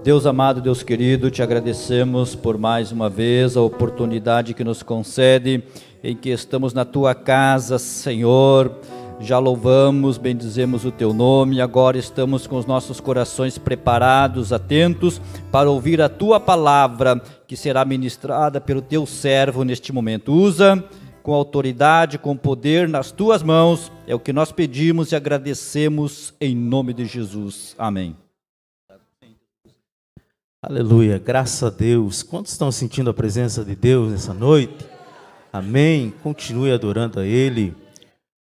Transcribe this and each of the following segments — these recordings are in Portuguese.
Deus amado, Deus querido, te agradecemos por mais uma vez a oportunidade que nos concede, em que estamos na tua casa, Senhor. Já louvamos, bendizemos o teu nome, agora estamos com os nossos corações preparados, atentos para ouvir a tua palavra, que será ministrada pelo teu servo neste momento. Usa com autoridade, com poder nas tuas mãos, é o que nós pedimos e agradecemos em nome de Jesus. Amém. Aleluia, graças a Deus. Quantos estão sentindo a presença de Deus nessa noite? Amém. Continue adorando a Ele,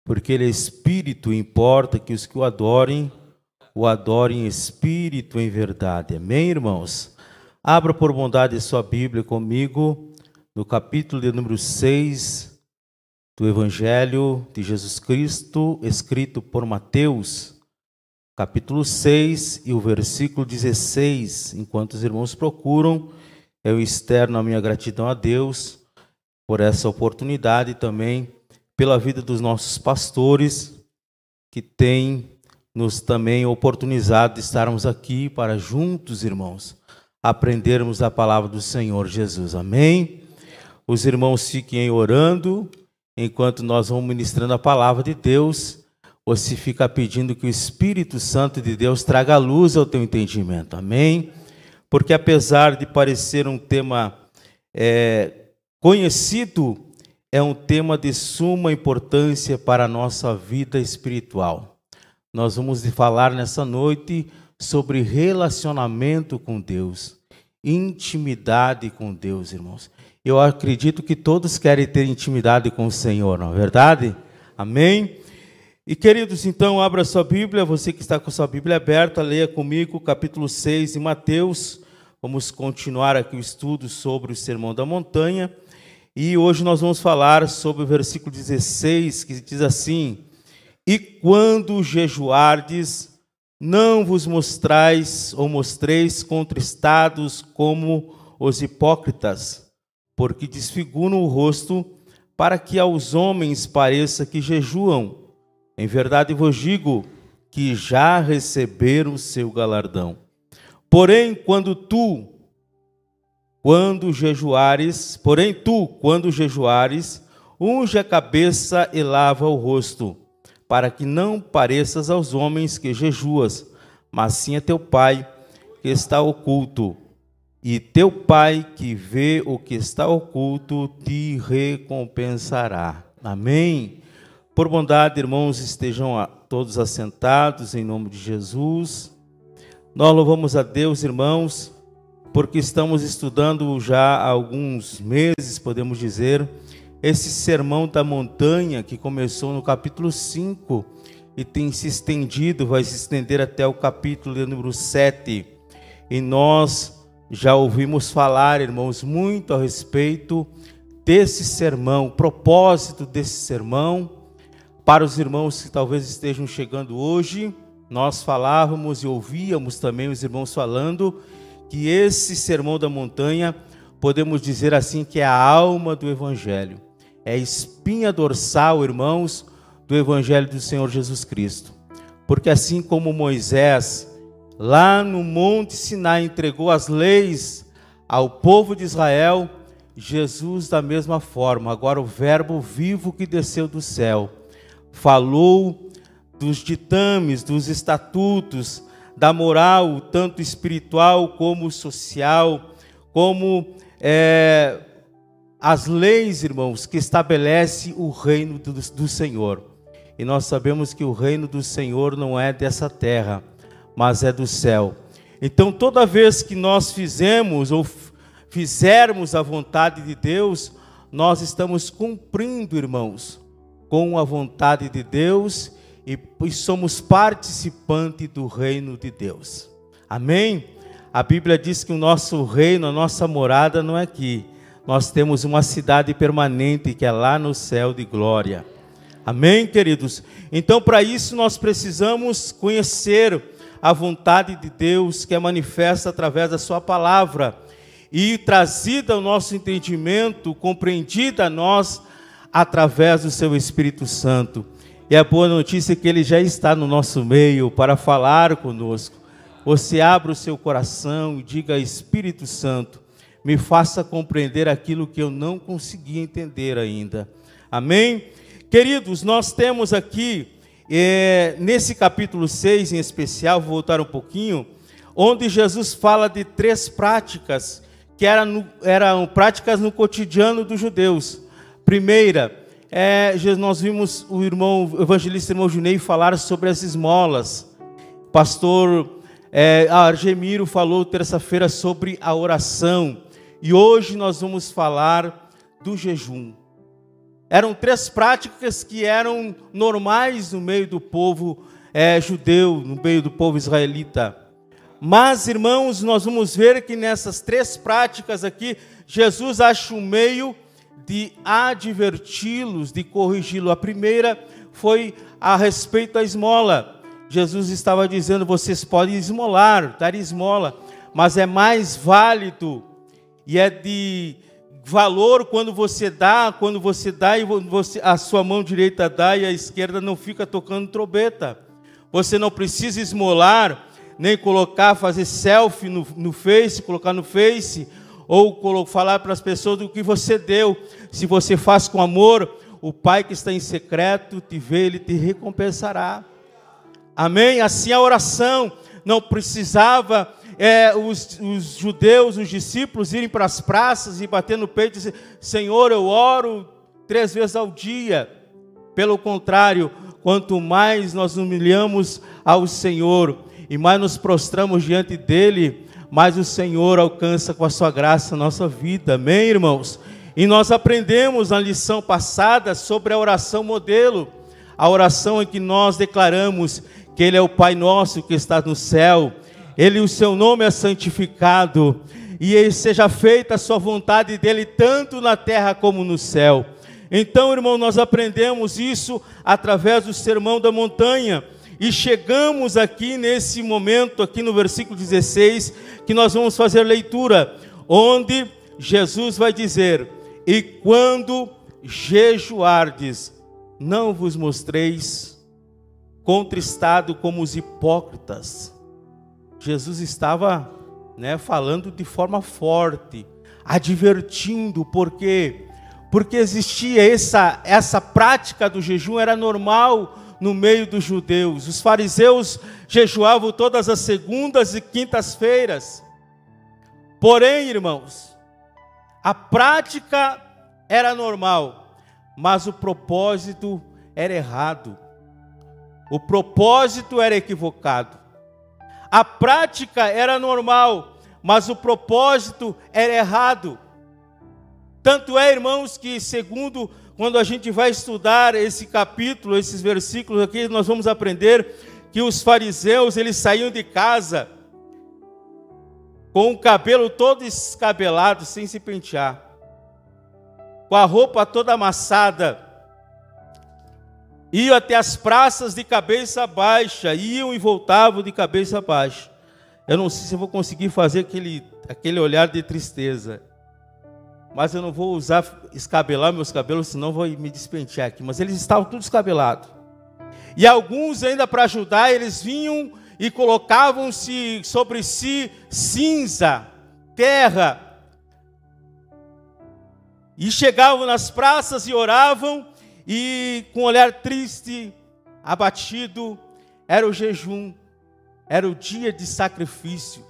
porque Ele é Espírito e importa que os que o adorem em Espírito e em verdade. Amém, irmãos? Abra por bondade sua Bíblia comigo, no capítulo de número 6 do Evangelho de Jesus Cristo, escrito por Mateus, capítulo 6 e o versículo 16. Enquanto os irmãos procuram, eu externo a minha gratidão a Deus por essa oportunidade e também pela vida dos nossos pastores, que têm nos também oportunizado de estarmos aqui para juntos, irmãos, aprendermos a palavra do Senhor Jesus. Amém? Os irmãos fiquem orando, enquanto nós vamos ministrando a palavra de Deus. Você fica pedindo que o Espírito Santo de Deus traga luz ao teu entendimento. Amém? Porque apesar de parecer um tema conhecido, é um tema de suma importância para a nossa vida espiritual. Nós vamos falar nessa noite sobre relacionamento com Deus, intimidade com Deus, irmãos. Eu acredito que todos querem ter intimidade com o Senhor, não é verdade? Amém? E queridos, então abra sua Bíblia, você que está com sua Bíblia aberta, leia comigo o capítulo 6 de Mateus. Vamos continuar aqui o estudo sobre o Sermão da Montanha. E hoje nós vamos falar sobre o versículo 16, que diz assim: E quando jejuardes, não vos mostreis contristados como os hipócritas, porque desfiguram o rosto, para que aos homens pareça que jejuam. Em verdade vos digo que já receberam o seu galardão. Porém, quando jejuares, unge a cabeça e lava o rosto, para que não pareças aos homens que jejuas, mas sim a teu Pai que está oculto. E teu Pai que vê o que está oculto te recompensará. Amém? Por bondade, irmãos, estejam todos assentados em nome de Jesus. Nós louvamos a Deus, irmãos, porque estamos estudando já há alguns meses, podemos dizer, esse Sermão da Montanha que começou no capítulo 5 e tem se estendido, vai se estender até o capítulo de número 7. E nós já ouvimos falar, irmãos, muito a respeito desse sermão, o propósito desse sermão. Para os irmãos que talvez estejam chegando hoje, nós falávamos e ouvíamos também os irmãos falando que esse Sermão da Montanha, podemos dizer assim, que é a alma do Evangelho. É a espinha dorsal, irmãos, do Evangelho do Senhor Jesus Cristo. Porque assim como Moisés, lá no Monte Sinai, entregou as leis ao povo de Israel, Jesus da mesma forma, agora o Verbo vivo que desceu do céu, falou dos ditames, dos estatutos, da moral, tanto espiritual como social, como as leis, irmãos, que estabelece o reino do Senhor. E nós sabemos que o reino do Senhor não é dessa terra, mas é do céu. Então, toda vez que nós fizermos a vontade de Deus, nós estamos cumprindo, irmãos, com a vontade de Deus e somos participantes do reino de Deus. Amém? A Bíblia diz que o nosso reino, a nossa morada não é aqui. Nós temos uma cidade permanente que é lá no céu de glória. Amém, queridos? Então, para isso nós precisamos conhecer a vontade de Deus, que é manifesta através da sua palavra e trazida ao nosso entendimento, compreendida a nós através do seu Espírito Santo. E a boa notícia é que Ele já está no nosso meio para falar conosco, você abra o seu coração e diga: Espírito Santo, me faça compreender aquilo que eu não consegui entender ainda. Amém? Queridos, nós temos aqui, nesse capítulo 6 em especial, vou voltar um pouquinho, onde Jesus fala de 3 práticas, que eram práticas no cotidiano dos judeus. Primeira, nós vimos o evangelista irmão Junei falar sobre as esmolas. Pastor Argemiro falou terça-feira sobre a oração. E hoje nós vamos falar do jejum. Eram 3 práticas que eram normais no meio do povo judeu, no meio do povo israelita. Mas, irmãos, nós vamos ver que nessas 3 práticas aqui, Jesus acha um meio de adverti-los, de corrigi-los. A primeira foi a respeito da esmola. Jesus estava dizendo: vocês podem esmolar, dar esmola, mas é mais válido e é de valor quando você dá e a sua mão direita dá e a esquerda não fica tocando trombeta. Você não precisa esmolar, nem fazer selfie no Face, colocar no Face, ou falar para as pessoas do que você deu. Se você faz com amor, o Pai que está em secreto te vê, Ele te recompensará. Amém? Assim a oração não precisava os judeus, os discípulos irem para as praças e bater no peito e dizer: Senhor, eu oro 3 vezes ao dia. Pelo contrário, quanto mais nós humilhamos ao Senhor e mais nos prostramos diante dEle, mais o Senhor alcança com a sua graça a nossa vida. Amém, irmãos? E nós aprendemos na lição passada sobre a oração modelo, a oração em que nós declaramos que Ele é o Pai nosso que está no céu, o seu nome é santificado, e seja feita a sua vontade dEle, tanto na terra como no céu. Então, irmão, nós aprendemos isso através do Sermão da Montanha, e chegamos aqui nesse momento, aqui no versículo 16, que nós vamos fazer leitura, onde Jesus vai dizer: e quando jejuardes, não vos mostreis contristado como os hipócritas. Jesus estava falando de forma forte, advertindo, porque existia essa prática do jejum, era normal no meio dos judeus. Os fariseus jejuavam todas as segundas e quintas-feiras. Porém, irmãos, a prática era normal, mas o propósito era errado. O propósito era equivocado. A prática era normal, mas o propósito era errado. Tanto é, irmãos, que quando a gente vai estudar esse capítulo, esses versículos aqui, nós vamos aprender que os fariseus, eles saíam de casa com o cabelo todo escabelado, sem se pentear, com a roupa toda amassada, iam até as praças de cabeça baixa, iam e voltavam de cabeça baixa. Eu não sei se eu vou conseguir fazer aquele olhar de tristeza, mas eu não vou escabelar meus cabelos, senão vou me despentear aqui. Mas eles estavam tudo escabelados. E alguns, ainda para ajudar, eles vinham e colocavam-se sobre si cinza, terra. E chegavam nas praças e oravam, e com um olhar triste, abatido, era o jejum, era o dia de sacrifício,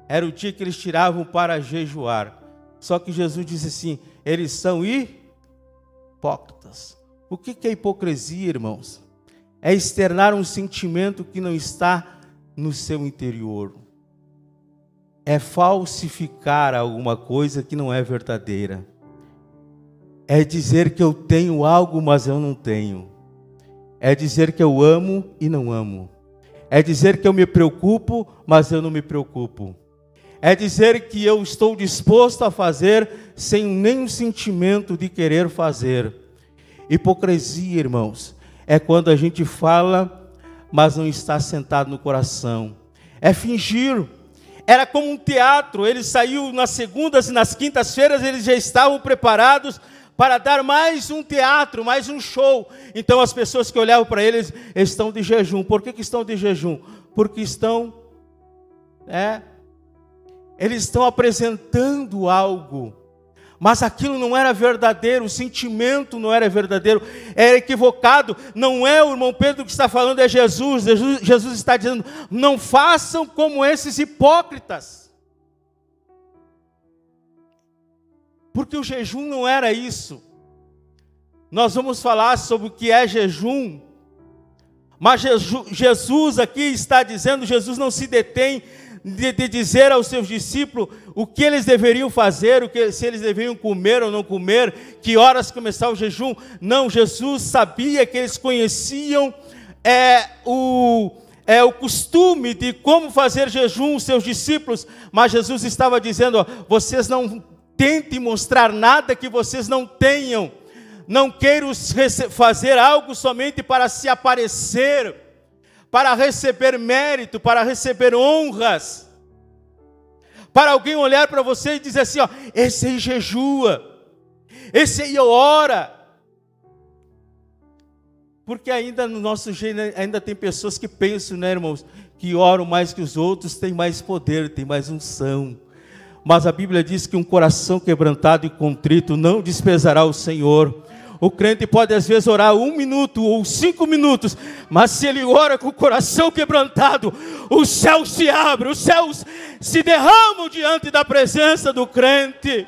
era o dia que eles tiravam para jejuar. Só que Jesus disse assim: eles são hipócritas. O que é hipocrisia, irmãos? É externar um sentimento que não está no seu interior. É falsificar alguma coisa que não é verdadeira. É dizer que eu tenho algo, mas eu não tenho. É dizer que eu amo e não amo. É dizer que eu me preocupo, mas eu não me preocupo. É dizer que eu estou disposto a fazer sem nenhum sentimento de querer fazer. Hipocrisia, irmãos, é quando a gente fala, mas não está sentado no coração. É fingir. Era como um teatro. Eles saíam nas segundas e nas quintas-feiras, eles já estavam preparados para dar mais um teatro, mais um show. Então as pessoas que olhavam para eles estão de jejum. Por que estão de jejum? Porque estão Eles estão apresentando algo, mas aquilo não era verdadeiro, o sentimento não era verdadeiro, era equivocado. Não é o irmão Pedro que está falando, é Jesus. Jesus está dizendo: não façam como esses hipócritas. Porque o jejum não era isso. Nós vamos falar sobre o que é jejum, mas Jesus aqui está dizendo, Jesus não se detém de dizer aos seus discípulos o que eles deveriam fazer, se eles deveriam comer ou não comer, que horas começar o jejum. Não, Jesus sabia que eles conheciam o costume de como fazer jejum, os seus discípulos, mas Jesus estava dizendo: ó, vocês não tentem mostrar nada que vocês não tenham, não queiram fazer algo somente para se aparecer, para receber mérito, para receber honras, para alguém olhar para você e dizer assim: ó, esse aí jejua, esse aí ora. Porque ainda no nosso jeito, ainda tem pessoas que pensam, né, irmãos, que oram mais que os outros, tem mais poder, tem mais unção. Mas a Bíblia diz que um coração quebrantado e contrito não desprezará o Senhor. O crente pode às vezes orar 1 minuto ou 5 minutos, mas se ele ora com o coração quebrantado, os céus se abrem, os céus se derramam diante da presença do crente.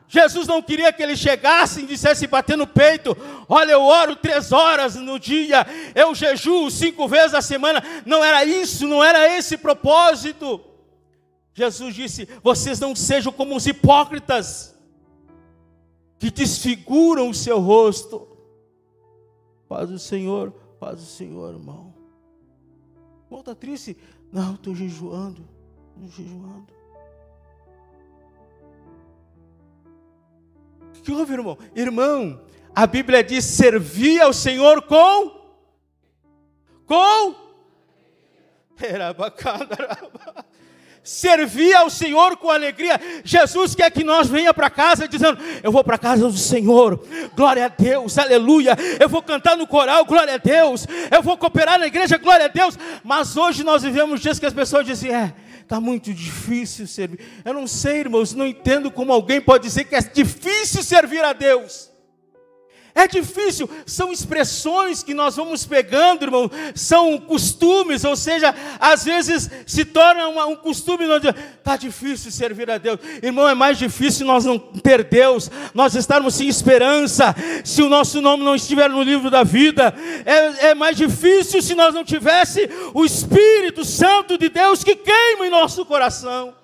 Jesus não queria que ele chegasse e dissesse, bater no peito: olha, eu oro 3 horas no dia, eu jejuo 5 vezes a semana. Não era isso, não era esse propósito. Jesus disse: vocês não sejam como os hipócritas, que desfiguram o seu rosto. Paz do Senhor, irmão. O irmão está triste? Não, estou jejuando. O que houve, irmão? Irmão, a Bíblia diz: servir ao Senhor com servir ao Senhor com alegria. Jesus quer que nós venha para casa dizendo: eu vou para a casa do Senhor, glória a Deus, aleluia. Eu vou cantar no coral, glória a Deus. Eu vou cooperar na igreja, glória a Deus. Mas hoje nós vivemos dias que as pessoas dizem: está muito difícil servir. Eu não sei, irmãos, não entendo como alguém pode dizer que é difícil servir a Deus. É difícil, são expressões que nós vamos pegando, irmão, são costumes, ou seja, às vezes se torna um costume, está difícil servir a Deus. Irmão, é mais difícil nós não ter Deus, nós estarmos sem esperança, se o nosso nome não estiver no livro da vida. É mais difícil se nós não tivéssemos o Espírito Santo de Deus que queima em nosso coração.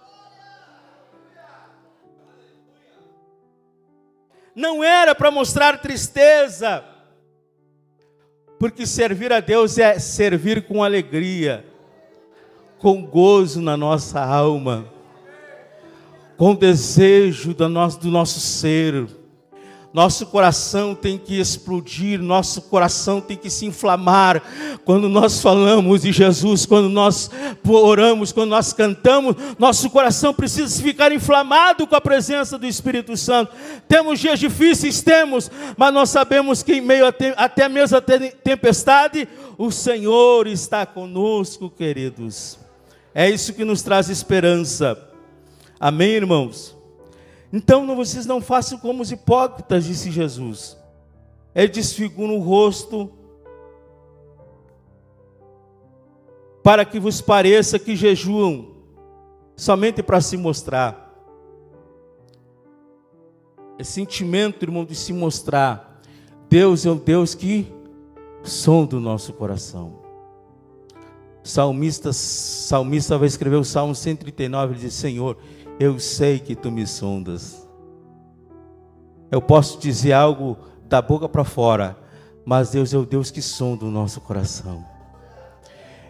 Não era para mostrar tristeza, porque servir a Deus é servir com alegria, com gozo na nossa alma, com desejo do nosso ser. Nosso coração tem que explodir, nosso coração tem que se inflamar quando nós falamos de Jesus, quando nós oramos, quando nós cantamos. Nosso coração precisa ficar inflamado com a presença do Espírito Santo. Temos dias difíceis, mas nós sabemos que em meio até mesmo a tempestade, o Senhor está conosco, queridos. É isso que nos traz esperança. Amém, irmãos? Então vocês não façam como os hipócritas, disse Jesus. Eles desfiguram o rosto para que vos pareça que jejuam, somente para se mostrar. Esse sentimento, irmão, de se mostrar. Deus é o Deus que sonda o nosso coração. O salmista vai escrever o Salmo 139, ele diz: Senhor, eu sei que tu me sondas. Eu posso dizer algo da boca para fora, mas Deus é o Deus que sonda o nosso coração.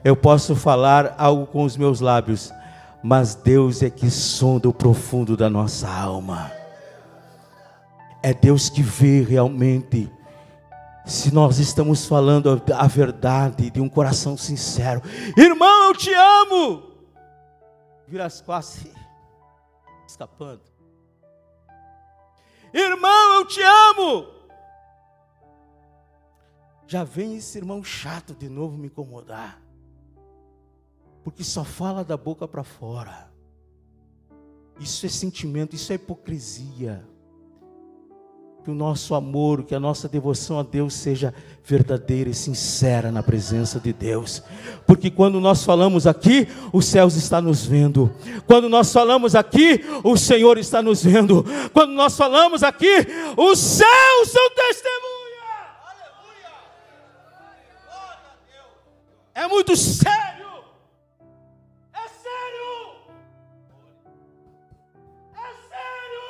Eu posso falar algo com os meus lábios, mas Deus é que sonda o profundo da nossa alma. É Deus que vê realmente se nós estamos falando a verdade de um coração sincero. Irmão, eu te amo. Vira as costas escapando. Irmão, eu te amo. Já vem esse irmão chato de novo me incomodar. porque só fala da boca para fora. Isso é sentimento, isso é hipocrisia. Que o nosso amor, que a nossa devoção a Deus seja verdadeira e sincera na presença de Deus. Porque quando nós falamos aqui, os céus estão nos vendo. Quando nós falamos aqui, o Senhor está nos vendo. Quando nós falamos aqui, os céus são testemunha. Aleluia! É muito sério. É sério. É sério.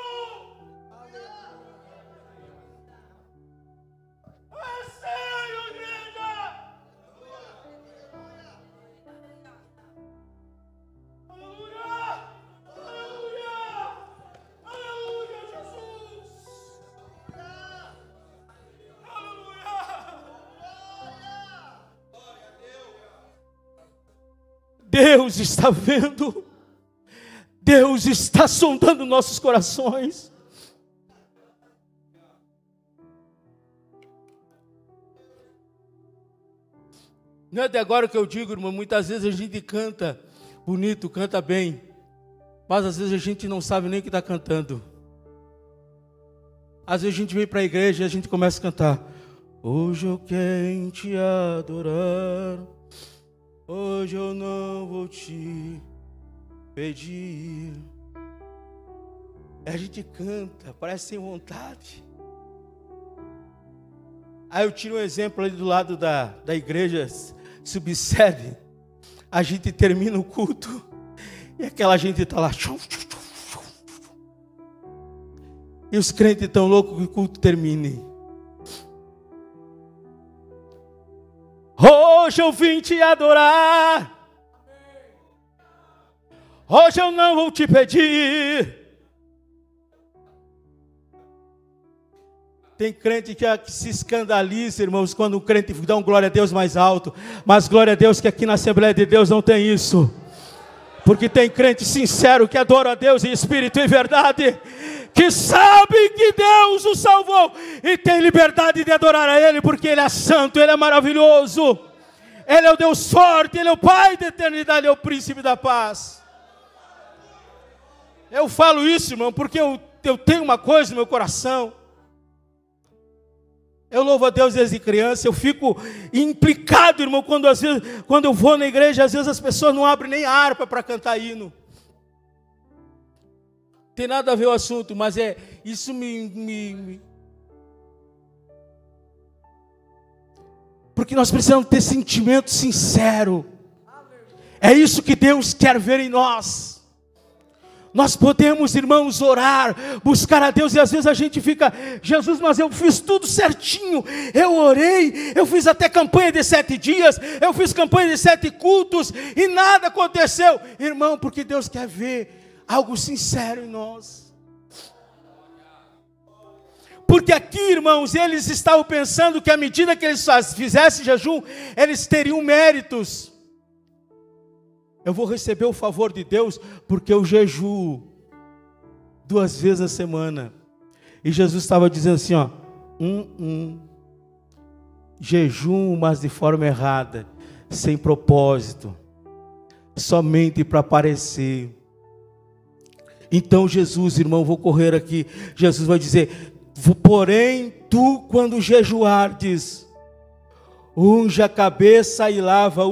É sério, igreja! Aleluia! Aleluia! Aleluia, Jesus! Aleluia! Deus está vendo. Deus está sondando nossos corações. Não é de agora que eu digo, irmão, muitas vezes a gente canta bonito, canta bem, mas às vezes a gente não sabe nem o que está cantando. Às vezes a gente vem para a igreja e a gente começa a cantar: hoje eu quero te adorar, hoje eu não vou te pedir. A gente canta, parece sem vontade. Aí eu tiro um exemplo ali do lado da igreja subsede. A gente termina o culto e aquela gente está lá. E os crentes estão loucos que o culto termine. Hoje eu vim te adorar, hoje eu não vou te pedir. Tem crente que se escandaliza, irmãos, quando o crente dá um glória a Deus mais alto. Mas glória a Deus que aqui na Assembleia de Deus não tem isso. Porque tem crente sincero que adora a Deus em espírito e verdade, que sabe que Deus o salvou e tem liberdade de adorar a Ele, porque Ele é santo, Ele é maravilhoso. Ele é o Deus forte, Ele é o Pai da eternidade, Ele é o príncipe da paz. Eu falo isso, irmão, porque eu tenho uma coisa no meu coração. Eu louvo a Deus desde criança. Eu fico implicado, irmão, quando eu vou na igreja, às vezes as pessoas não abrem nem a harpa para cantar hino. Tem nada a ver o assunto, mas isso porque nós precisamos ter sentimento sincero. É isso que Deus quer ver em nós. Nós podemos, irmãos, orar, buscar a Deus, e às vezes a gente fica: Jesus, mas eu fiz tudo certinho, eu orei, eu fiz até campanha de 7 dias, eu fiz campanha de 7 cultos, e nada aconteceu. Irmão, porque Deus quer ver algo sincero em nós. Porque aqui, irmãos, eles estavam pensando que à medida que eles fizessem jejum, eles teriam méritos. Eu vou receber o favor de Deus porque eu jejuo 2 vezes a semana. E Jesus estava dizendo assim, ó, jejum, mas de forma errada, sem propósito, somente para aparecer. Então Jesus, irmão, vou correr aqui, Jesus vai dizer: porém tu, quando jejuardes, unge a cabeça e lava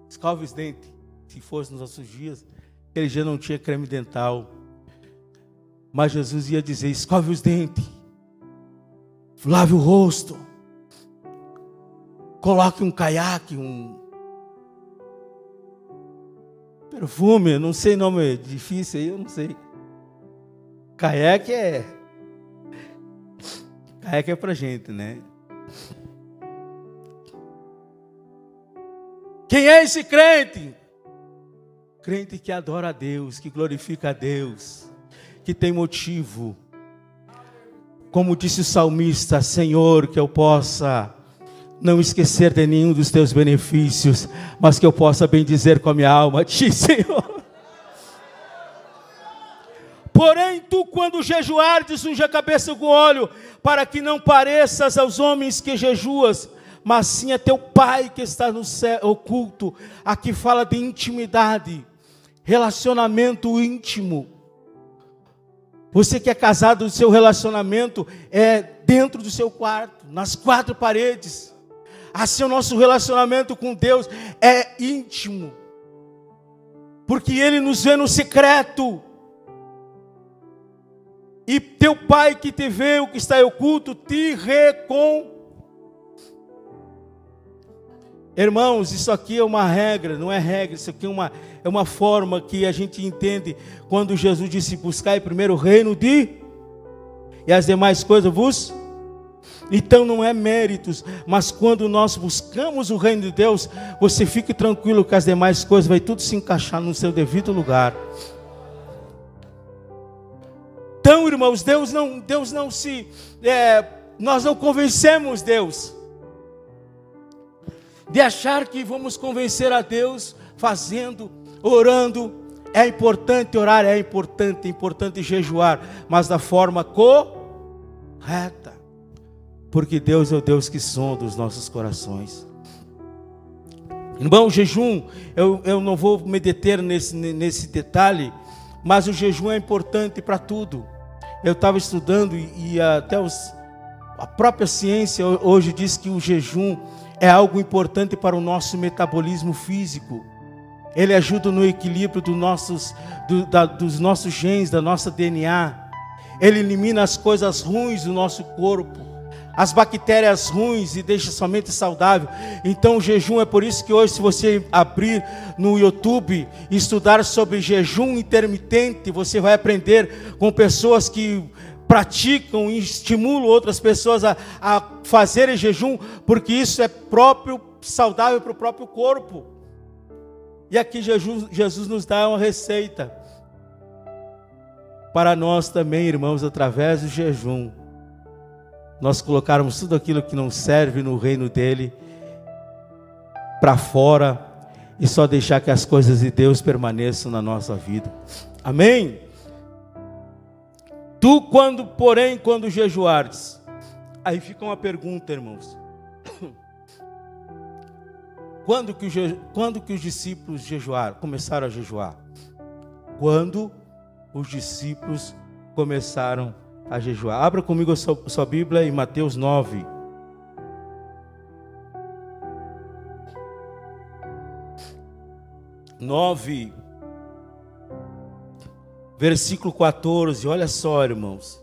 escova os dentes. Se fosse nos nossos dias, aquele dia não tinha creme dental, mas Jesus ia dizer: escove os dentes, lave o rosto, coloque um caiaque, um perfume, não sei nome difícil aí, eu não sei. Caiaque é pra gente, né? Quem é esse crente? Crente que adora a Deus, que glorifica a Deus, que tem motivo. Como disse o salmista: Senhor, que eu possa não esquecer de nenhum dos teus benefícios, mas que eu possa bendizer com a minha alma a ti, Senhor. Porém, tu, quando jejuardes, unge a cabeça com óleo, para que não pareças aos homens que jejuas, mas sim a teu Pai que está no céu oculto. Aqui fala de intimidade, relacionamento íntimo. Você que é casado, o seu relacionamento é dentro do seu quarto, nas quatro paredes. Assim o nosso relacionamento com Deus é íntimo, porque Ele nos vê no secreto. E teu Pai que te vê, o que está oculto, te Irmãos, isso aqui é uma regra, não é regra, isso aqui é uma forma que a gente entende quando Jesus disse: buscai primeiro o reino e as demais coisas vos. Então não é méritos, mas quando nós buscamos o reino de Deus, você fique tranquilo que as demais coisas vai tudo se encaixar no seu devido lugar. Então, irmãos, nós não convencemos Deus de achar que vamos convencer a Deus fazendo, orando. É importante orar, é importante jejuar, mas da forma correta, porque Deus é o Deus que sonda os nossos corações. Irmão, o jejum, eu não vou me deter nesse detalhe, mas o jejum é importante para tudo. Eu estava estudando e até a própria ciência hoje diz que o jejum é algo importante para o nosso metabolismo físico. Ele ajuda no equilíbrio dos nossos genes, da nossa DNA. Ele elimina as coisas ruins do nosso corpo, as bactérias ruins, e deixa somente saudável. Então o jejum, é por isso que hoje, se você abrir no YouTube e estudar sobre jejum intermitente, você vai aprender com pessoas que praticam e estimulam outras pessoas a fazerem jejum, porque isso é próprio, saudável para o próprio corpo. E aqui Jesus nos dá uma receita para nós também, irmãos, através do jejum, nós colocarmos tudo aquilo que não serve no reino dele para fora e só deixar que as coisas de Deus permaneçam na nossa vida. Amém? Tu, quando jejuares, aí fica uma pergunta, irmãos. Quando que os discípulos começaram a jejuar? Quando os discípulos começaram a jejuar. Abra comigo a sua Bíblia em Mateus 9. Versículo 14, olha só, irmãos.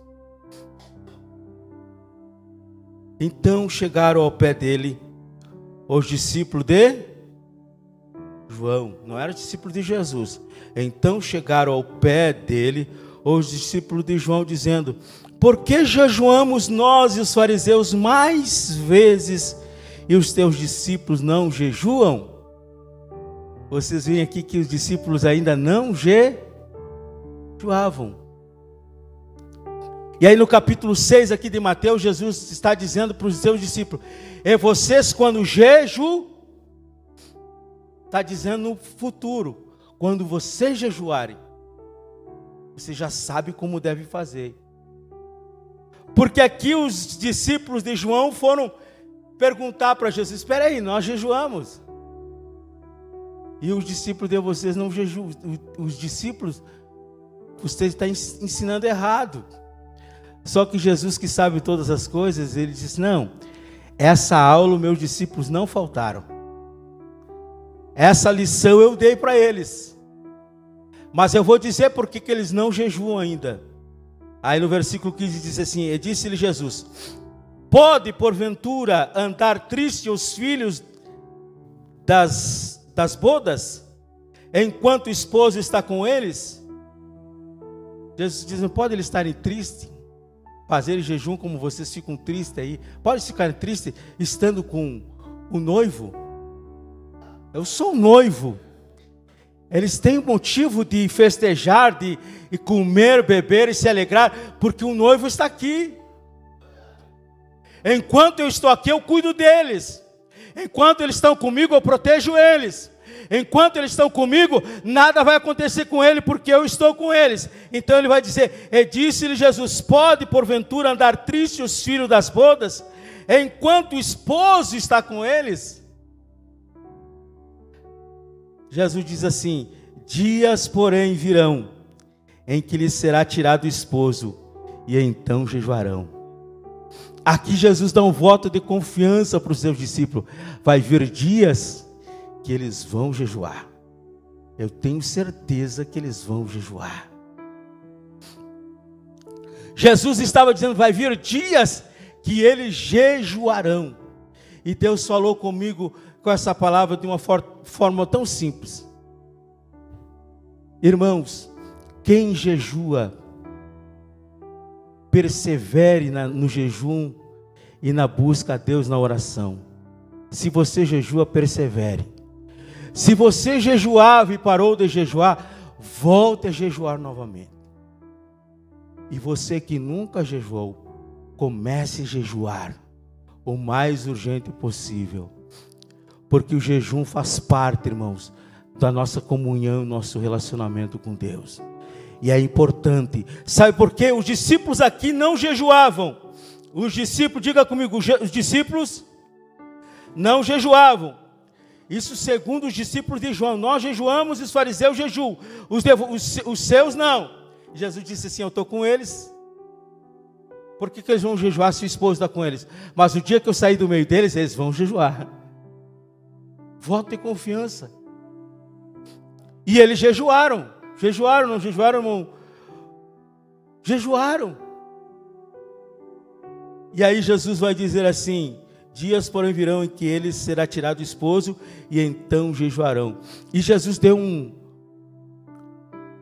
Então chegaram ao pé dele os discípulos de João, não era discípulo de Jesus. Então chegaram ao pé dele os discípulos de João, dizendo: por que jejuamos nós e os fariseus mais vezes, e os teus discípulos não jejuam? Vocês veem aqui que os discípulos ainda não jejuavam. E aí no capítulo 6 aqui de Mateus, Jesus está dizendo para os seus discípulos: e vocês quando jejuam, está dizendo no futuro, quando vocês jejuarem, você já sabe como deve fazer. Porque aqui os discípulos de João foram perguntar para Jesus: espera aí, nós jejuamos. E os discípulos de vocês não jejuam. Os discípulos, você está ensinando errado. Só que Jesus, que sabe todas as coisas, ele disse: não, essa aula meus discípulos não faltaram. Essa lição eu dei para eles. Mas eu vou dizer por que eles não jejuam ainda. Aí no versículo 15 diz assim: e disse-lhe Jesus: pode porventura andar triste os filhos das bodas, enquanto o esposo está com eles? Jesus diz: não pode eles estarem tristes, fazer jejum como vocês ficam tristes aí? Pode ficar triste estando com o noivo? Eu sou o noivo. Eles têm motivo de festejar, de comer, beber e se alegrar, porque o noivo está aqui. Enquanto eu estou aqui, eu cuido deles. Enquanto eles estão comigo, eu protejo eles. Enquanto eles estão comigo, nada vai acontecer com eles, porque eu estou com eles. Então ele vai dizer: e disse-lhe Jesus: pode porventura andar triste os filhos das bodas, enquanto o esposo está com eles? Jesus diz assim: dias, porém, virão, em que lhes será tirado o esposo, e então jejuarão. Aqui Jesus dá um voto de confiança para os seus discípulos. Vai vir dias que eles vão jejuar. Eu tenho certeza que eles vão jejuar. Jesus estava dizendo: vai vir dias que eles jejuarão. E Deus falou comigo com essa palavra de uma forma tão simples. Irmãos, quem jejua, persevere no jejum e na busca a Deus na oração. Se você jejua, persevere. Se você jejuava e parou de jejuar, volte a jejuar novamente. E você que nunca jejuou, comece a jejuar o mais urgente possível. Porque o jejum faz parte, irmãos, da nossa comunhão, nosso relacionamento com Deus. E é importante. Sabe por quê? Os discípulos aqui não jejuavam. Os discípulos, diga comigo, os discípulos não jejuavam. Isso segundo os discípulos de João. Nós jejuamos e os fariseus jejuam. Os seus não. Jesus disse assim: eu estou com eles. Por que eles vão jejuar se o esposo está com eles? Mas o dia que eu sair do meio deles, eles vão jejuar. Voto de confiança. E eles jejuaram. Jejuaram, não jejuaram, irmão? Jejuaram. E aí Jesus vai dizer assim: dias, porém, virão em que eles será tirado o esposo, e então jejuarão. E Jesus deu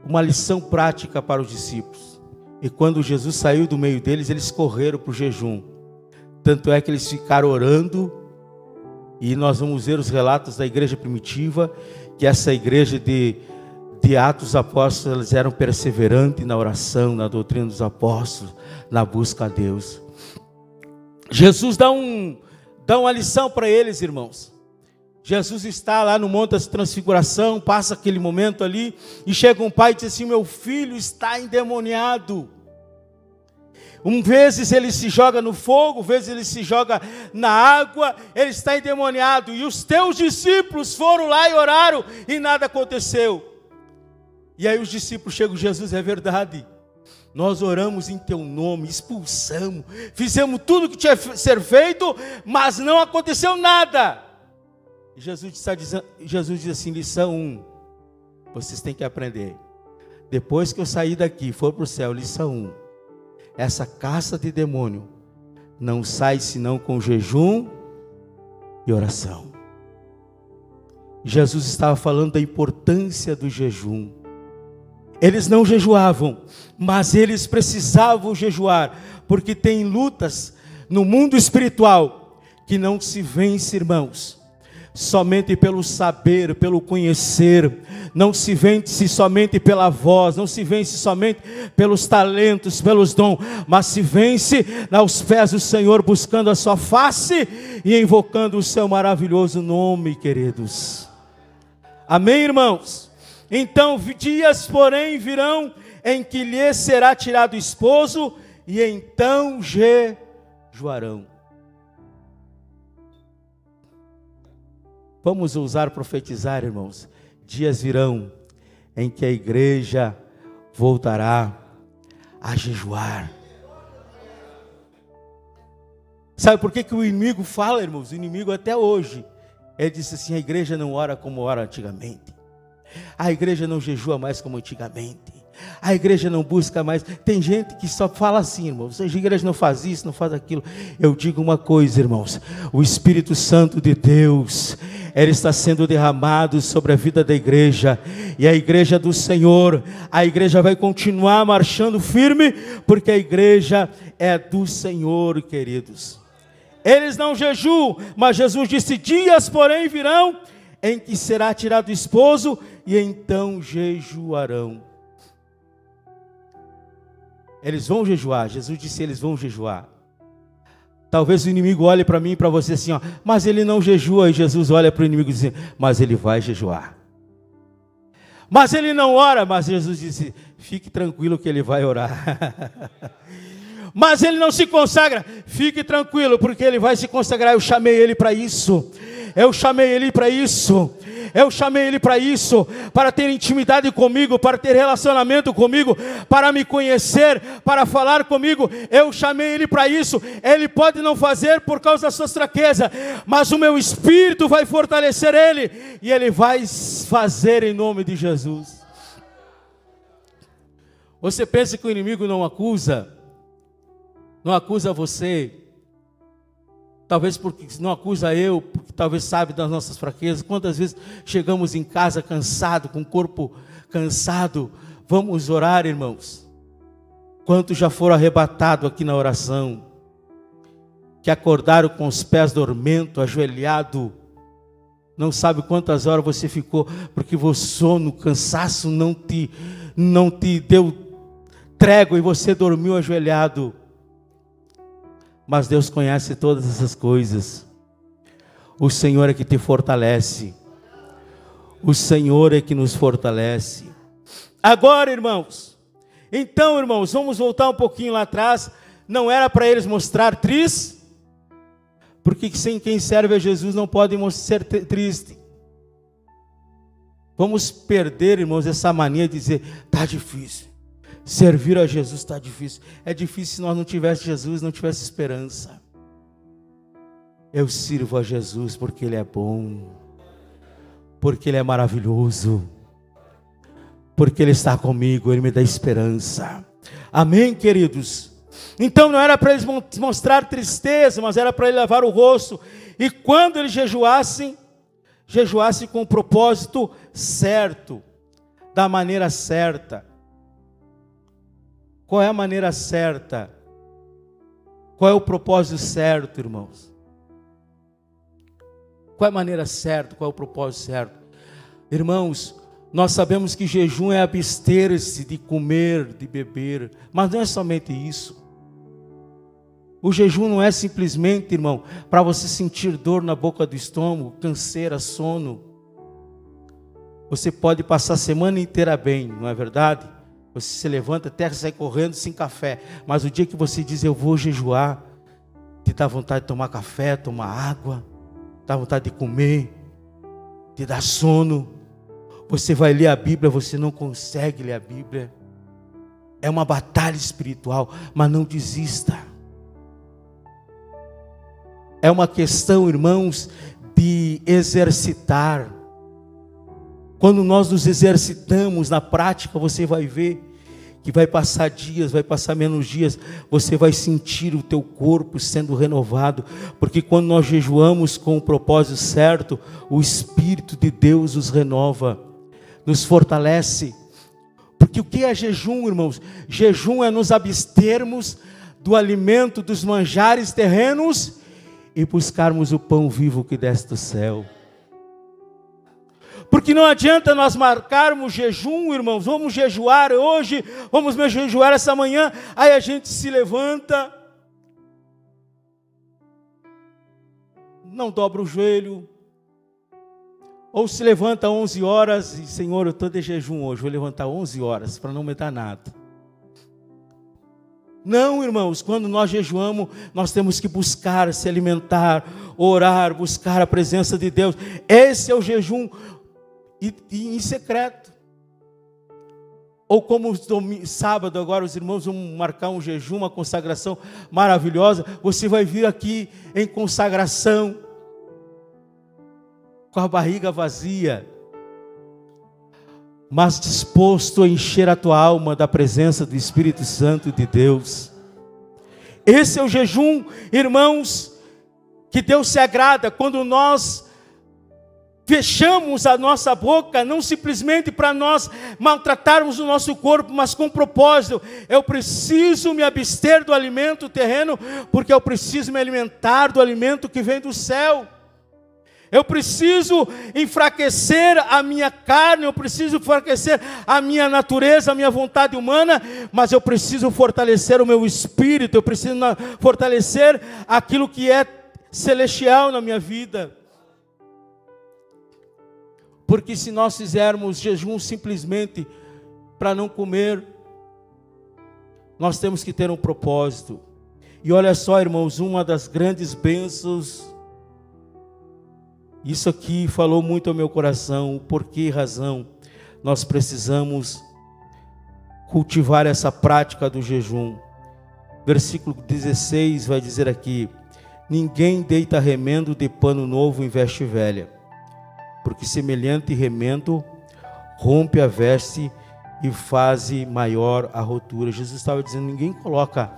uma lição prática para os discípulos. E quando Jesus saiu do meio deles, eles correram para o jejum. Tanto é que eles ficaram orando. E nós vamos ver os relatos da igreja primitiva, que essa igreja de Atos Apóstolos, eles eram perseverantes na oração, na doutrina dos apóstolos, na busca a Deus. Jesus dá uma lição para eles, irmãos. Jesus está lá no Monte da Transfiguração, passa aquele momento ali, e chega um pai e diz assim: meu filho está endemoniado. Vezes ele se joga no fogo, vezes ele se joga na água, ele está endemoniado. E os teus discípulos foram lá e oraram, e nada aconteceu. E aí os discípulos chegam: Jesus, é verdade, nós oramos em teu nome, expulsamos, fizemos tudo que tinha que ser feito, mas não aconteceu nada. E Jesus diz assim: lição 1, vocês têm que aprender. Depois que eu sair daqui, for para o céu, lição 1, essa caça de demônio não sai senão com jejum e oração. Jesus estava falando da importância do jejum. Eles não jejuavam, mas eles precisavam jejuar, porque tem lutas no mundo espiritual que não se vence, irmãos, somente pelo saber, pelo conhecer. Não se vence somente pela voz, não se vence somente pelos talentos, pelos dons, mas se vence aos pés do Senhor, buscando a sua face e invocando o seu maravilhoso nome, queridos. Amém, irmãos? Então, dias, porém, virão em que lhe será tirado o esposo, e então jejuarão. Vamos ousar profetizar, irmãos. Dias virão em que a igreja voltará a jejuar. Sabe por que o inimigo fala, irmãos? O inimigo até hoje, ele disse assim: a igreja não ora como ora antigamente. A igreja não jejua mais como antigamente. A igreja não busca mais. Tem gente que só fala assim, irmãos: a igreja não faz isso, não faz aquilo. Eu digo uma coisa, irmãos: o Espírito Santo de Deus, ele está sendo derramado sobre a vida da igreja. E a igreja do Senhor, a igreja vai continuar marchando firme, porque a igreja é do Senhor, queridos. Eles não jejuam, mas Jesus disse: dias, porém, virão em que será tirado o esposo, e então jejuarão. Eles vão jejuar. Jesus disse: eles vão jejuar. Talvez o inimigo olhe para mim e para você assim, ó: mas ele não jejua. E Jesus olha para o inimigo e diz: mas ele vai jejuar. Mas ele não ora. Mas Jesus disse: fique tranquilo que ele vai orar. mas ele não se consagra, fique tranquilo, porque ele vai se consagrar. Eu chamei ele para isso. Eu chamei ele para isso. Eu chamei ele para isso, para ter intimidade comigo, para ter relacionamento comigo, para me conhecer, para falar comigo. Eu chamei ele para isso. Ele pode não fazer por causa das suas fraquezas, mas o meu Espírito vai fortalecer ele, e ele vai fazer em nome de Jesus. Você pensa que o inimigo não acusa você, talvez porque não acusa eu, porque talvez sabe das nossas fraquezas. Quantas vezes chegamos em casa cansado, com o corpo cansado? Vamos orar, irmãos. Quantos já foram arrebatados aqui na oração, que acordaram com os pés dormentos, ajoelhado, não sabe quantas horas você ficou, porque o sono, o cansaço não te deu trégua e você dormiu ajoelhado. Mas Deus conhece todas essas coisas. O Senhor é que te fortalece. O Senhor é que nos fortalece. Agora, irmãos, então, irmãos, vamos voltar um pouquinho lá atrás. Não era para eles mostrar triste, porque sem quem serve a Jesus não pode ser triste. Vamos perder, irmãos, essa mania de dizer, está difícil. Servir a Jesus está difícil. É difícil se nós não tivéssemos Jesus, não tivéssemos esperança. Eu sirvo a Jesus porque Ele é bom, porque Ele é maravilhoso, porque Ele está comigo, Ele me dá esperança. Amém, queridos? Então não era para eles mostrar tristeza, mas era para ele lavar o rosto. E quando eles jejuassem com o propósito certo, da maneira certa. Qual é a maneira certa? Qual é o propósito certo, irmãos? Qual é a maneira certa? Qual é o propósito certo? Irmãos, nós sabemos que jejum é abster-se de comer, de beber, mas não é somente isso. O jejum não é simplesmente, irmão, para você sentir dor na boca do estômago, canseira, sono. Você pode passar a semana inteira bem, não é verdade? Você se levanta até sai correndo sem café. Mas o dia que você diz, eu vou jejuar, te dá vontade de tomar café, tomar água, dá vontade de comer, te dá sono. Você vai ler a Bíblia, você não consegue ler a Bíblia. É uma batalha espiritual, mas não desista. É uma questão, irmãos, de exercitar. Quando nós nos exercitamos na prática, você vai ver que vai passar dias, vai passar menos dias, você vai sentir o teu corpo sendo renovado, porque quando nós jejuamos com o propósito certo, o Espírito de Deus nos renova, nos fortalece. Porque o que é jejum, irmãos? Jejum é nos abstermos do alimento dos manjares terrenos e buscarmos o pão vivo que desce do céu. Porque não adianta nós marcarmos jejum, irmãos, vamos jejuar hoje, vamos jejuar essa manhã, aí a gente se levanta, não dobra o joelho, ou se levanta 11 horas e, Senhor, eu estou de jejum hoje, vou levantar 11 horas para não me dar nada. Não, irmãos, quando nós jejuamos, nós temos que buscar se alimentar, orar, buscar a presença de Deus. Esse é o jejum e em secreto. Ou como sábado agora os irmãos vão marcar um jejum, uma consagração maravilhosa. Você vai vir aqui em consagração, com a barriga vazia, mas disposto a encher a tua alma da presença do Espírito Santo de Deus. Esse é o jejum, irmãos, que Deus se agrada quando nós fechamos a nossa boca, não simplesmente para nós maltratarmos o nosso corpo, mas com propósito. Eu preciso me abster do alimento terreno, porque eu preciso me alimentar do alimento que vem do céu. Eu preciso enfraquecer a minha carne, eu preciso enfraquecer a minha natureza, a minha vontade humana, mas eu preciso fortalecer o meu espírito, eu preciso fortalecer aquilo que é celestial na minha vida. Porque se nós fizermos jejum simplesmente para não comer, Nós temos que ter um propósito. E olha só, irmãos, uma das grandes bênçãos, isso aqui falou muito ao meu coração, por que razão nós precisamos cultivar essa prática do jejum. Versículo 16 vai dizer aqui: ninguém deita remendo de pano novo em veste velha, porque semelhante remendo rompe a veste e faz maior a rotura. Jesus estava dizendo, ninguém coloca,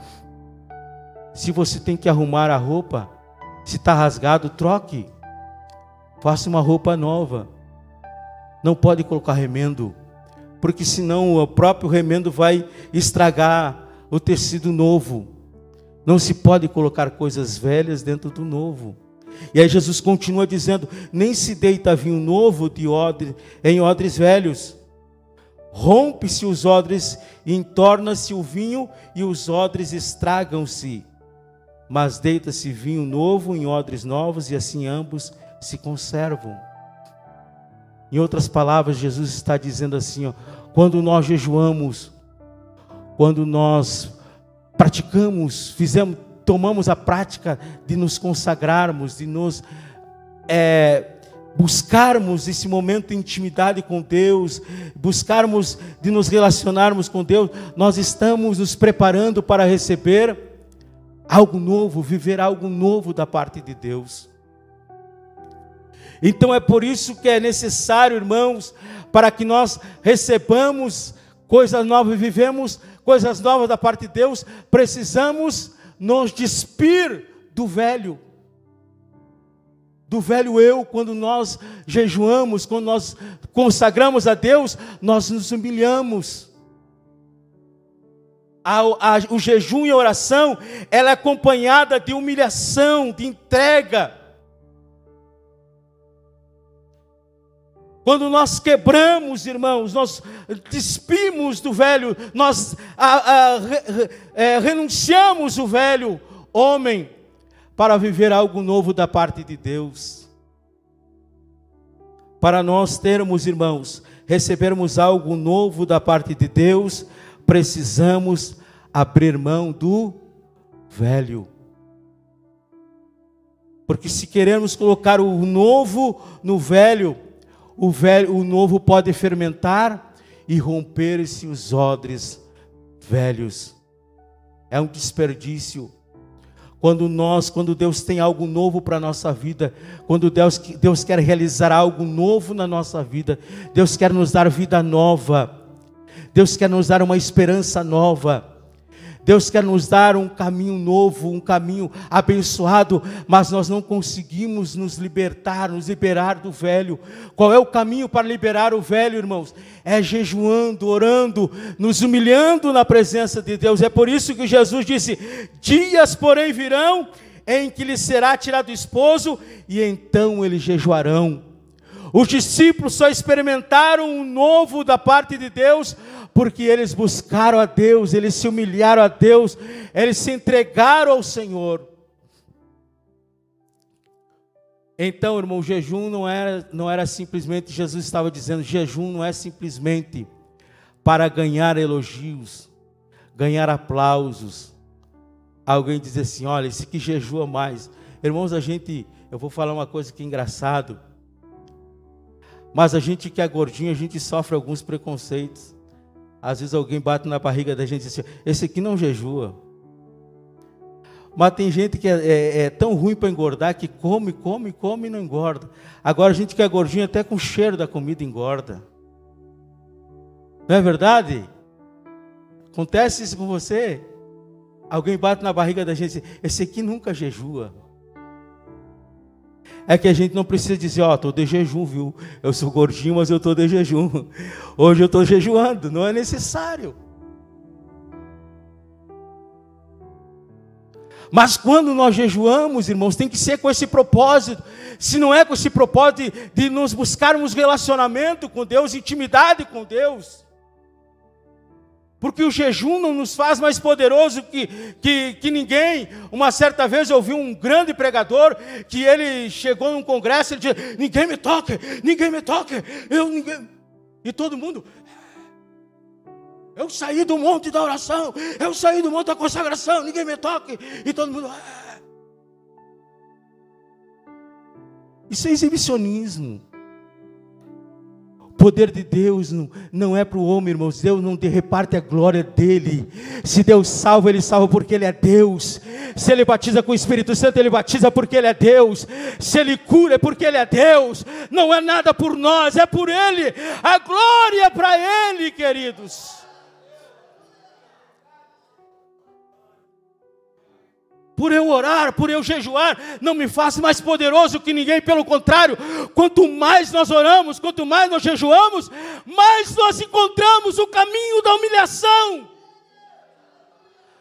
se você tem que arrumar a roupa, se está rasgado, troque, faça uma roupa nova. Não pode colocar remendo, porque senão o próprio remendo vai estragar o tecido novo. Não se pode colocar coisas velhas dentro do novo. E aí Jesus continua dizendo, nem se deita vinho novo em odres velhos. Rompe-se os odres e entorna-se o vinho e os odres estragam-se. Mas deita-se vinho novo em odres novos e assim ambos se conservam. Em outras palavras, Jesus está dizendo assim, quando nós jejuamos, quando nós praticamos, tomamos a prática de nos consagrarmos, de nos buscarmos esse momento de intimidade com Deus, buscarmos de nos relacionarmos com Deus, nós estamos nos preparando para receber algo novo, viver algo novo da parte de Deus. Então é por isso que é necessário, irmãos, para que nós recebamos coisas novas e vivemos coisas novas da parte de Deus, precisamos nos despir do velho eu. Quando nós jejuamos, quando nós consagramos a Deus, nós nos humilhamos. O jejum e a oração, ela é acompanhada de humilhação, de entrega. Quando nós quebramos, irmãos, nós despimos do velho, nós renunciamos o velho homem para viver algo novo da parte de Deus. Para nós termos, irmãos, recebermos algo novo da parte de Deus, precisamos abrir mão do velho. Porque se queremos colocar o novo no velho, o novo pode fermentar e romper-se os odres velhos. É um desperdício. Quando Deus tem algo novo para a nossa vida, quando Deus quer realizar algo novo na nossa vida, Deus quer nos dar vida nova, Deus quer nos dar uma esperança nova, Deus quer nos dar um caminho novo, um caminho abençoado, mas nós não conseguimos nos liberar do velho. Qual é o caminho para liberar o velho, irmãos? É jejuando, orando, nos humilhando na presença de Deus. É por isso que Jesus disse, dias porém virão, em que lhes será tirado o esposo, e então eles jejuarão. Os discípulos só experimentaram o novo da parte de Deus, porque eles buscaram a Deus, eles se humilharam a Deus, eles se entregaram ao Senhor. Então, irmão, o jejum não era simplesmente, Jesus estava dizendo, jejum não é simplesmente para ganhar elogios, ganhar aplausos. Alguém diz assim, olha, esse que jejua mais. Irmãos, eu vou falar uma coisa que é engraçado, mas a gente que é gordinho, a gente sofre alguns preconceitos. Às vezes alguém bate na barriga da gente e diz assim, esse aqui não jejua. Mas tem gente que é tão ruim para engordar que come e não engorda. Agora a gente que é gordinho até com o cheiro da comida engorda. Não é verdade? Acontece isso com você? Alguém bate na barriga da gente e diz, esse aqui nunca jejua. É que a gente não precisa dizer, estou de jejum, viu? Eu sou gordinho, mas eu estou de jejum. Hoje eu estou jejuando, não é necessário. Mas quando nós jejuamos, irmãos, tem que ser com esse propósito. Se não é com esse propósito de nos buscarmos relacionamento com Deus, intimidade com Deus. Porque o jejum não nos faz mais poderoso que ninguém. Uma certa vez eu ouvi um grande pregador, que ele chegou num congresso e disse, ninguém me toca, ninguém. E todo mundo... Eu saí do monte da oração, eu saí do monte da consagração, ninguém me toque. E todo mundo... Isso é exibicionismo. O poder de Deus não é para o homem, irmãos. Deus não reparte a glória dele. Se Deus salva, Ele salva porque Ele é Deus. Se Ele batiza com o Espírito Santo, Ele batiza porque Ele é Deus. Se Ele cura, é porque Ele é Deus. Não é nada por nós, é por Ele. A glória é para Ele, queridos. Por eu orar, por eu jejuar, não me faço mais poderoso que ninguém. Pelo contrário, quanto mais nós oramos, quanto mais nós jejuamos, mais nós encontramos o caminho da humilhação.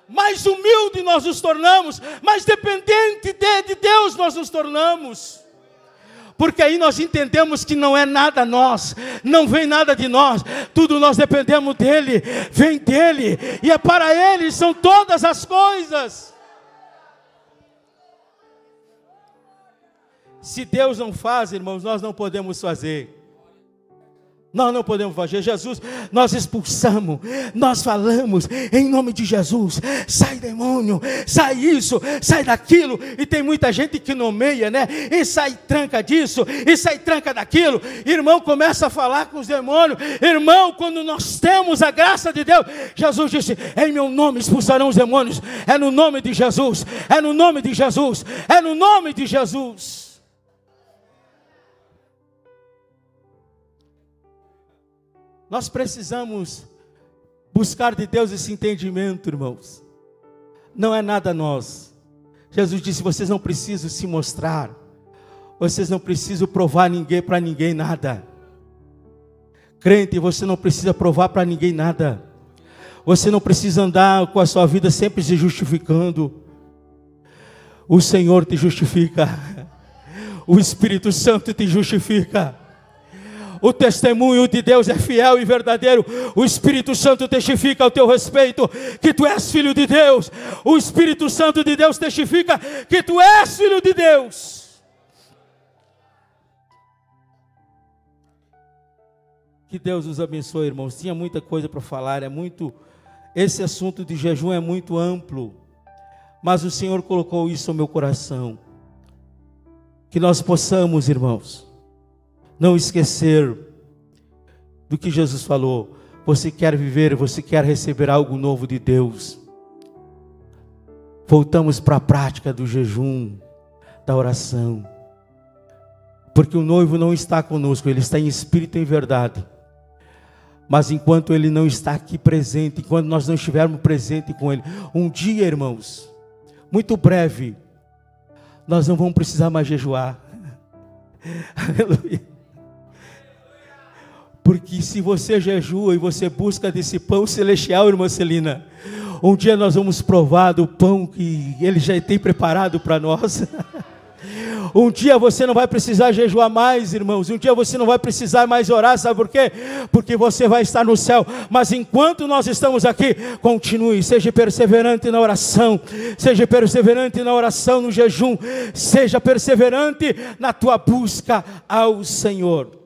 Mais humilde nós nos tornamos, mais dependente de Deus nós nos tornamos. Porque aí nós entendemos que não é nada nós, não vem nada de nós, tudo nós dependemos dEle, vem dEle, e é para Ele são todas as coisas. Se Deus não faz, irmãos, nós não podemos fazer. Nós não podemos fazer. Jesus, nós expulsamos, nós falamos em nome de Jesus. Sai demônio, sai isso, sai daquilo. E tem muita gente que nomeia, né? E sai tranca disso, e sai tranca daquilo. Irmão, começa a falar com os demônios. Irmão, quando nós temos a graça de Deus, Jesus disse, em meu nome expulsarão os demônios. É no nome de Jesus, é no nome de Jesus, é no nome de Jesus. Nós precisamos buscar de Deus esse entendimento, irmãos. Não é nada nós. Jesus disse, vocês não precisam se mostrar. Vocês não precisam provar para ninguém nada. Crente, você não precisa provar para ninguém nada. Você não precisa andar com a sua vida sempre se justificando. O Senhor te justifica. O Espírito Santo te justifica. O testemunho de Deus é fiel e verdadeiro. O Espírito Santo testifica ao teu respeito que tu és filho de Deus. O Espírito Santo de Deus testifica que tu és filho de Deus. Que Deus nos abençoe, irmãos. Tinha muita coisa para falar, esse assunto de jejum é muito amplo, mas o Senhor colocou isso no meu coração. Que nós possamos, irmãos, não esquecer do que Jesus falou. Você quer viver, você quer receber algo novo de Deus. Voltamos para a prática do jejum, da oração. Porque o noivo não está conosco, ele está em espírito e em verdade. Mas enquanto ele não está aqui presente, enquanto nós não estivermos presentes com ele, um dia, irmãos, muito breve, nós não vamos precisar mais jejuar. Aleluia. Porque se você jejua e você busca desse pão celestial, irmã Celina, um dia nós vamos provar do pão que Ele já tem preparado para nós. Um dia você não vai precisar jejuar mais, irmãos. Um dia você não vai precisar mais orar, sabe por quê? Porque você vai estar no céu. Mas enquanto nós estamos aqui, continue, seja perseverante na oração. Seja perseverante na oração, no jejum. Seja perseverante na tua busca ao Senhor.